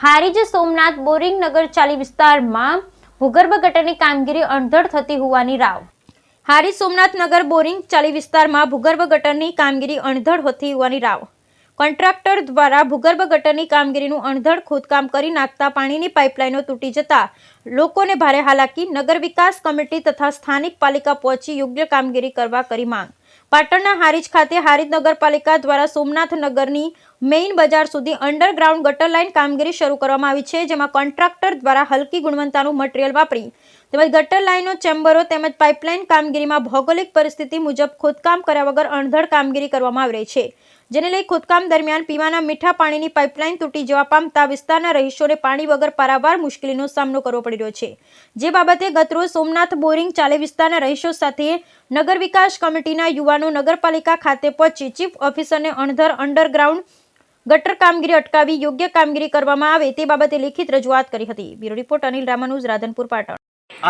Harij Somnath boring નગર ચાલી વિસ્તારમાં ભૂગર્ભ ગટરની કામગીરી અણધડ થતી હોવાની રાવ. હારીજ સોમનાથ નગર બોરિંગ ચાલી વિસ્તારમાં ભૂગર્ભ ગટરની કામગીરી અણધડ થતી હોવાની રાવ. કોન્ટ્રાક્ટર દ્વારા ભૂગર્ભ ગટરની કામગીરીનું અણધડ ખોદકામ કરી નાખતા પાણીની પાઇપલાઇનો તૂટી જતા લોકોને ભારે હાલાકી. નગર વિકાસ કમિટી તથા સ્થાનિક પાલિકા પહોંચી યોગ્ય કામગીરી કરવા કરી માંગ. પાટણના હારીજ ખાતે હારીજ નગરપાલિકા દ્વારા સોમનાથ નગરની મેઇન બજાર સુધી અંડરગ્રાઉન્ડ ગટર લાઇન કામગીરી શરૂ કરવામાં આવી છે, જેમાં કોન્ટ્રાક્ટર દ્વારા હલકી ગુણવત્તાનું મટીરીયલ વાપરી તેમજ ગટર લાઇનો, ચેમ્બરો તેમજ પાઇપલાઇન કામગીરીમાં ભૌગોલિક પરિસ્થિતિ મુજબ ખોદકામ કર્યા વગર અણધડ કામગીરી કરવામાં આવી રહી છે, જેને લઈ ખોદકામ દરમિયાન પીવાના મીઠા પાણીની પાઇપલાઇન તૂટી જવા પામતા વિસ્તારના રહીશોને પાણી વગર પારાવાર મુશ્કેલીનો સામનો કરવો પડી રહ્યો છે. જે બાબતે ગતરોજ સોમનાથ બોરિંગ ચાલે વિસ્તારના રહીશો સાથે નગર વિકાસ કમિટીના યુવાનો નગરપાલિકા ખાતે પહોંચી ચીફ ઓફિસરને અણધડ અંડરગ્રાઉન્ડ ગટર કામગીરી અટકાવી યોગ્ય કામગીરી કરવામાં આવે તે બાબતે લેખિત રજૂઆત કરી હતી. Bureau report Anil Ramanuj, Radhanpur, Patan.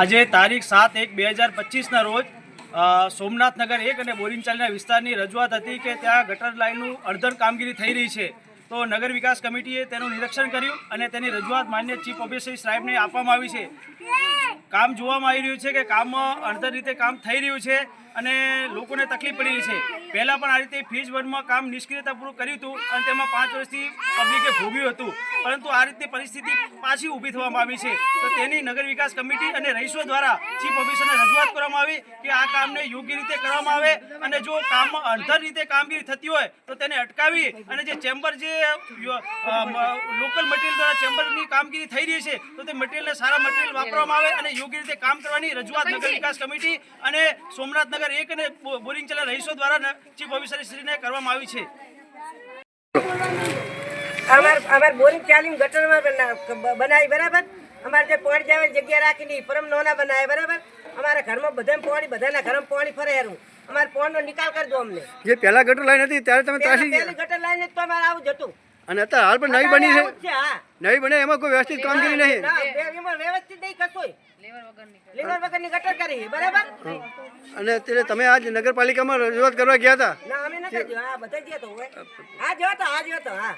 આજે તારીખ 7/1/2025 રોજ સોમનાથ નગર 1 અને બોરિંગ ચાલીના વિસ્તારની રજૂઆત હતી કે ત્યાં ગટર લાઇનનું અડધડ કામગીરી થઈ રહી છે. તો નગર વિકાસ કમિટીએ તેનું નિરીક્ષણ કર્યું અને તેની રજૂઆત માન્ય ચીફ ઓફિસર સાહેબને આપવામાં આવી છે. કામ જોવામાં આવી રહ્યું છે કે કામમાં અડધડ રીતે કામ થઈ રહ્યું છે અને લોકોને તકલીફ પડી રહી છે. પહેલાં પણ આ રીતે ફેઝ 1માં કામ નિષ્ક્રિયતાપૂર્વક કર્યું હતું અને તેમાં 5 વર્ષથી પબ્લિકે ભોગવ્યું હતું, પરંતુ આ રીતની પરિસ્થિતિ પાછી ઊભી થવામાં આવી છે. તો તેની નગર વિકાસ કમિટી અને રહીશો દ્વારા ચીફ ઓફિસરને રજૂઆત કરવામાં આવી કે આ કામને યોગ્ય રીતે કરવામાં આવે અને જો કામમાં અડધડ રીતે કામગીરી થતી હોય તો તેને અટકાવી અને જે ચેમ્બર જે લોકલ મટીરિયલ દ્વારા ચેમ્બરની કામગીરી થઈ રહી છે તો તે મટીરિયલને સારા મટીરિયલ વાપરવામાં આવે અને યોગ્ય રીતે કામ કરવાની રજૂઆત નગર વિકાસ કમિટી અને સોમનાથ નગર 1 અને બોરિંગ ચાલા રહીશો દ્વારા ચીફ ઓફિસર શ્રીને કરવામાં આવી છે. અમાર બોરિંગ ચાલી ગટરમાં બનાવી બરાબર. અમારે જે પાણી જાય જગ્યા રાખીને પરમ નોના બનાવે બરાબર. અમારા ઘરમાં બધાના ઘરમાં પાણી ફરે હેરું. અમારે પાણીનો નિકાલ કરજો અમને. જે પહેલા ગટર લાઈન હતી ત્યારે તમે ત્રાસી પહેલી ગટર લાઈન તો અમારે આવું જતું અને અત્યારે હાલ પણ નવી બની છે. હા, નવી બને એમાં કોઈ વ્યવસ્થિત કામગીરી નહીં. એમાં વ્યવસ્થિત નહીં કશોય. લીવર વગરની ગટર કરી બરાબર. અને ત્યારે તમે આજ નગરપાલિકામાં રજૂઆત કરવા ગયા હતા? ના, અમે નતા ગયા. હા, બધા ગયા તો. હા, જો તો. હા.